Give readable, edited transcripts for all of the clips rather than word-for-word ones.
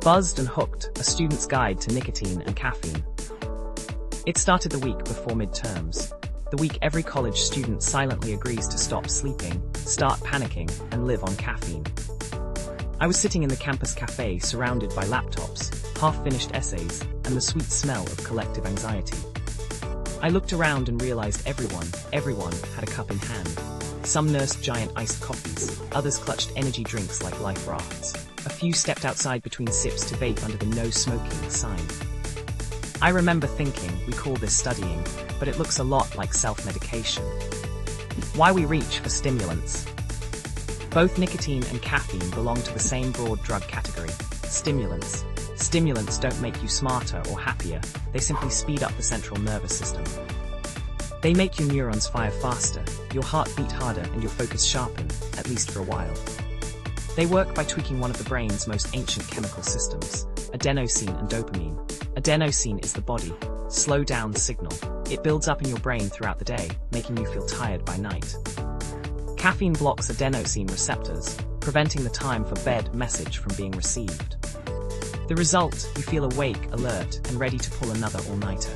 Buzzed and Hooked, a student's guide to nicotine and caffeine. It started the week before midterms, the week every college student silently agrees to stop sleeping, start panicking, and live on caffeine. I was sitting in the campus cafe surrounded by laptops, half-finished essays, and the sweet smell of collective anxiety. I looked around and realized everyone had a cup in hand. Some nursed giant iced coffees, others clutched energy drinks like life rafts. A few stepped outside between sips to vape under the no smoking sign. I remember thinking, we call this studying, but it looks a lot like self-medication. Why we reach for stimulants. Both nicotine and caffeine belong to the same broad drug category, stimulants. Stimulants don't make you smarter or happier, they simply speed up the central nervous system. They make your neurons fire faster, your heart beat harder, and your focus sharpen, at least for a while. They work by tweaking one of the brain's most ancient chemical systems, adenosine and dopamine. Adenosine is the body, slow down signal. It builds up in your brain throughout the day, making you feel tired by night. Caffeine blocks adenosine receptors, preventing the time for bed message from being received. The result, you feel awake, alert, and ready to pull another all-nighter.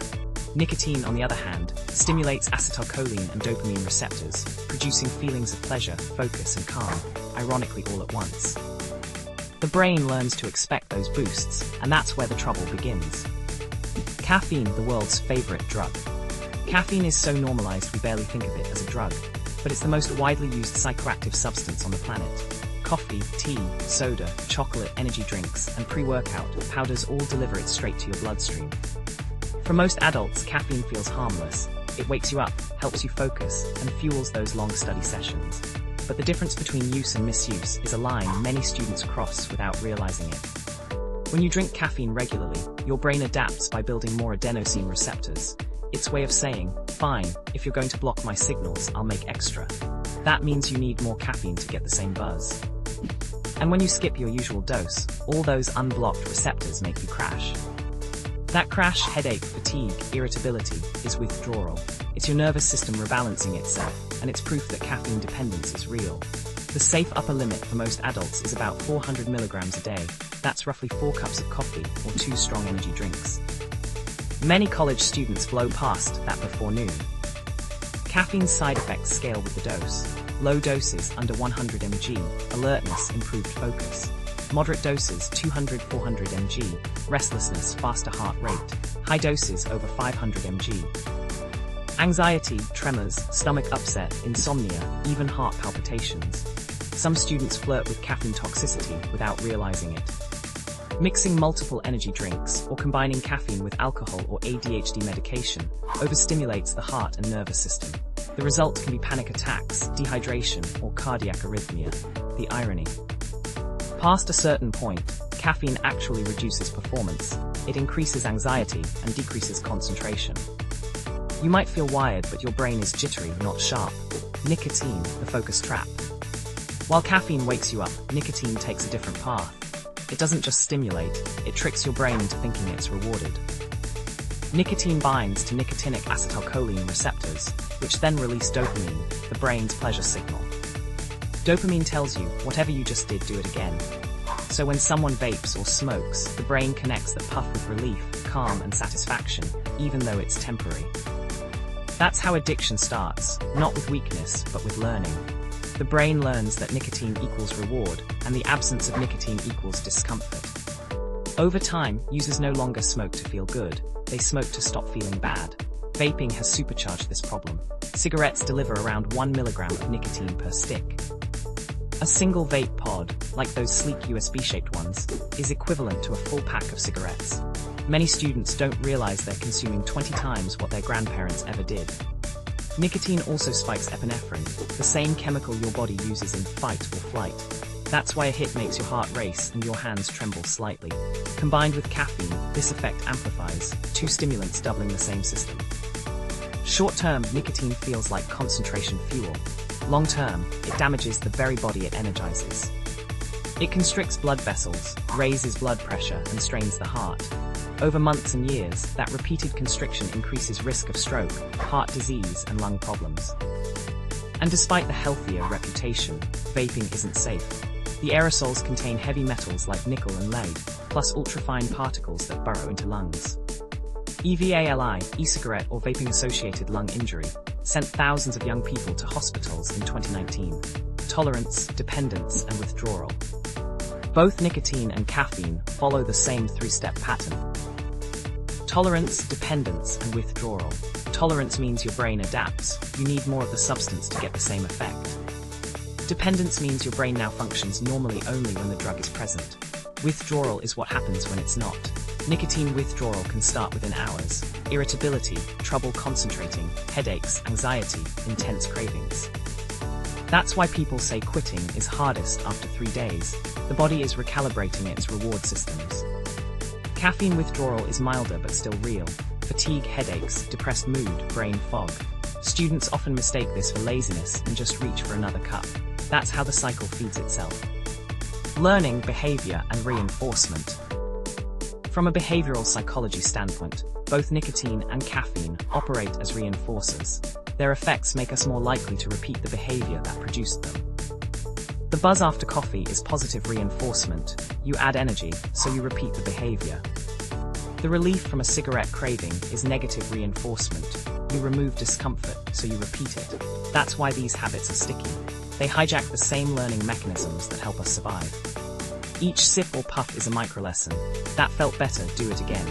Nicotine, on the other hand, stimulates acetylcholine and dopamine receptors, producing feelings of pleasure, focus, and calm, ironically all at once. The brain learns to expect those boosts, and that's where the trouble begins. Caffeine, the world's favorite drug. Caffeine is so normalized we barely think of it as a drug, but it's the most widely used psychoactive substance on the planet. Coffee, tea, soda, chocolate, energy drinks, and pre-workout powders all deliver it straight to your bloodstream. For most adults, caffeine feels harmless. It wakes you up, helps you focus, and fuels those long study sessions. But the difference between use and misuse is a line many students cross without realizing it. When you drink caffeine regularly, your brain adapts by building more adenosine receptors. Its way of saying, fine, if you're going to block my signals, I'll make extra. That means you need more caffeine to get the same buzz. And when you skip your usual dose, all those unblocked receptors make you crash. That crash, headache, fatigue, irritability, is withdrawal. It's your nervous system rebalancing itself, and it's proof that caffeine dependence is real. The safe upper limit for most adults is about 400 milligrams a day. That's roughly 4 cups of coffee or 2 strong energy drinks. Many college students blow past that before noon. Caffeine's side effects scale with the dose. Low doses, under 100 mg, alertness, improved focus. Moderate doses, 200-400 mg, restlessness, faster heart rate. High doses, over 500 mg. Anxiety, tremors, stomach upset, insomnia, even heart palpitations. Some students flirt with caffeine toxicity without realizing it. Mixing multiple energy drinks or combining caffeine with alcohol or ADHD medication overstimulates the heart and nervous system. The result can be panic attacks, dehydration, or cardiac arrhythmia. The irony. Past a certain point, caffeine actually reduces performance. It increases anxiety and decreases concentration. You might feel wired, but your brain is jittery, not sharp. Nicotine, the focus trap. While caffeine wakes you up, nicotine takes a different path. It doesn't just stimulate, it tricks your brain into thinking it's rewarded. Nicotine binds to nicotinic acetylcholine receptors, which then release dopamine, the brain's pleasure signal. Dopamine tells you, whatever you just did, do it again. So when someone vapes or smokes, the brain connects the puff with relief, calm, and satisfaction, even though it's temporary. That's how addiction starts, not with weakness, but with learning. The brain learns that nicotine equals reward, and the absence of nicotine equals discomfort. Over time, users no longer smoke to feel good, they smoke to stop feeling bad. Vaping has supercharged this problem. Cigarettes deliver around 1 milligram of nicotine per stick. A single vape pod, like those sleek USB-shaped ones, is equivalent to a full pack of cigarettes. Many students don't realize they're consuming 20 times what their grandparents ever did. Nicotine also spikes epinephrine, the same chemical your body uses in fight or flight. That's why a hit makes your heart race and your hands tremble slightly. Combined with caffeine, this effect amplifies, 2 stimulants doubling the same system. Short-term, nicotine feels like concentration fuel. Long-term, it damages the very body it energizes. It constricts blood vessels, raises blood pressure, and strains the heart. Over months and years, that repeated constriction increases risk of stroke, heart disease, and lung problems. And despite the healthier reputation, vaping isn't safe. The aerosols contain heavy metals like nickel and lead, plus ultrafine particles that burrow into lungs. EVALI, e-cigarette or vaping-associated lung injury, sent thousands of young people to hospitals in 2019. Tolerance, dependence, and withdrawal. Both nicotine and caffeine follow the same three-step pattern. Tolerance, dependence, and withdrawal. Tolerance means your brain adapts. You need more of the substance to get the same effect. Dependence means your brain now functions normally only when the drug is present. Withdrawal is what happens when it's not. Nicotine withdrawal can start within hours. Irritability, trouble concentrating, headaches, anxiety, intense cravings. That's why people say quitting is hardest after 3 days. The body is recalibrating its reward systems. Caffeine withdrawal is milder but still real. Fatigue, headaches, depressed mood, brain fog. Students often mistake this for laziness and just reach for another cup. That's how the cycle feeds itself. Learning, behavior, and reinforcement. From a behavioral psychology standpoint, both nicotine and caffeine operate as reinforcers. Their effects make us more likely to repeat the behavior that produced them. The buzz after coffee is positive reinforcement. You add energy, so you repeat the behavior. The relief from a cigarette craving is negative reinforcement. You remove discomfort, so you repeat it. That's why these habits are sticky. They hijack the same learning mechanisms that help us survive. Each sip or puff is a micro-lesson. That felt better, do it again.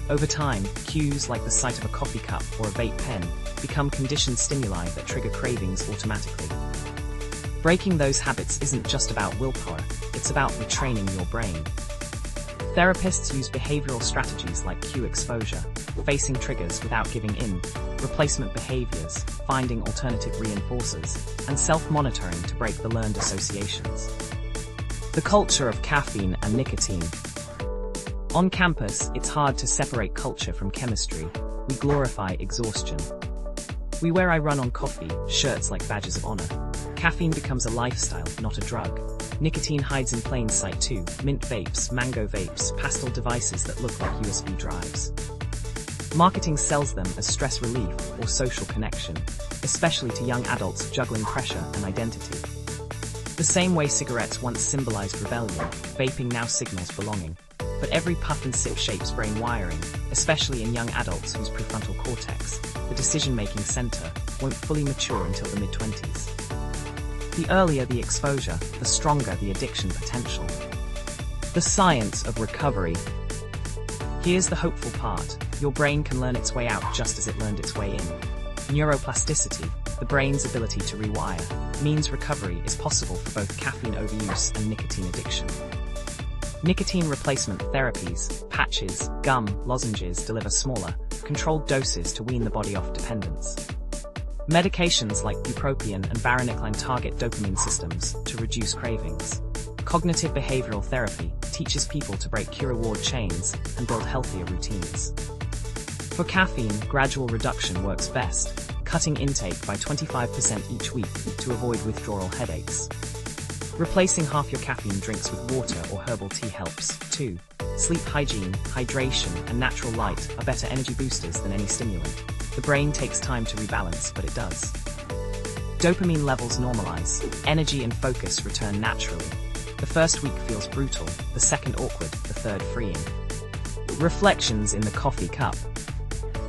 Over time, cues like the sight of a coffee cup or a vape pen become conditioned stimuli that trigger cravings automatically. Breaking those habits isn't just about willpower, it's about retraining your brain. Therapists use behavioral strategies like cue exposure, facing triggers without giving in, replacement behaviors, finding alternative reinforcers, and self-monitoring to break the learned associations. The culture of caffeine and nicotine. On campus, it's hard to separate culture from chemistry. We glorify exhaustion. We wear "I run on coffee" shirts like badges of honor. Caffeine becomes a lifestyle, not a drug. Nicotine hides in plain sight too. Mint vapes, mango vapes, pastel devices that look like USB drives. Marketing sells them as stress relief or social connection, especially to young adults juggling pressure and identity. The same way cigarettes once symbolized rebellion, vaping now signals belonging. But every puff and sip shapes brain wiring, especially in young adults whose prefrontal cortex, the decision-making center, won't fully mature until the mid-20s. The earlier the exposure, the stronger the addiction potential. The science of recovery. Here's the hopeful part. Your brain can learn its way out just as it learned its way in. Neuroplasticity, the brain's ability to rewire, means recovery is possible for both caffeine overuse and nicotine addiction. Nicotine replacement therapies, patches, gum, lozenges deliver smaller, controlled doses to wean the body off dependence. Medications like bupropion and varenicline target dopamine systems to reduce cravings. Cognitive behavioral therapy teaches people to break cue-reward chains and build healthier routines. For caffeine, gradual reduction works best, cutting intake by 25% each week to avoid withdrawal headaches. Replacing half your caffeine drinks with water or herbal tea helps, too. Sleep hygiene, hydration, and natural light are better energy boosters than any stimulant. The brain takes time to rebalance, but it does. Dopamine levels normalize, energy and focus return naturally. The first week feels brutal, the second awkward, the third freeing. Reflections in the coffee cup.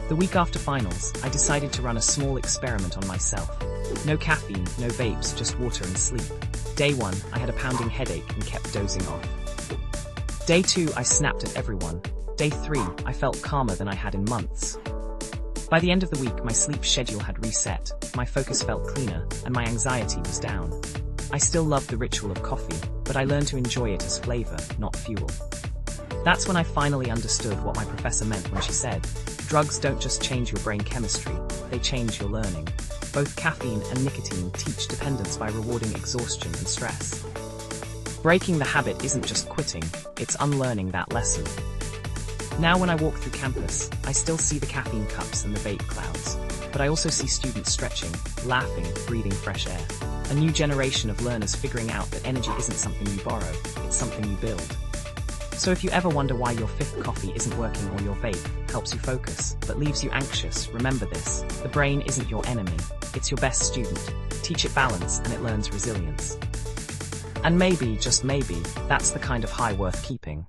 The week after finals, I decided to run a small experiment on myself. No caffeine, no vapes, just water and sleep. Day 1, I had a pounding headache and kept dozing off. Day 2, I snapped at everyone. Day 3, I felt calmer than I had in months. By the end of the week, my sleep schedule had reset, my focus felt cleaner, and my anxiety was down. I still loved the ritual of coffee, but I learned to enjoy it as flavor, not fuel. That's when I finally understood what my professor meant when she said, drugs don't just change your brain chemistry, they change your learning. Both caffeine and nicotine teach dependence by rewarding exhaustion and stress. Breaking the habit isn't just quitting, it's unlearning that lesson. Now when I walk through campus, I still see the caffeine cups and the vape clouds, but I also see students stretching, laughing, breathing fresh air. A new generation of learners figuring out that energy isn't something you borrow, it's something you build. So if you ever wonder why your 5th coffee isn't working or your vape helps you focus, but leaves you anxious, remember this, the brain isn't your enemy, it's your best student. Teach it balance and it learns resilience. And maybe, just maybe, that's the kind of high worth keeping.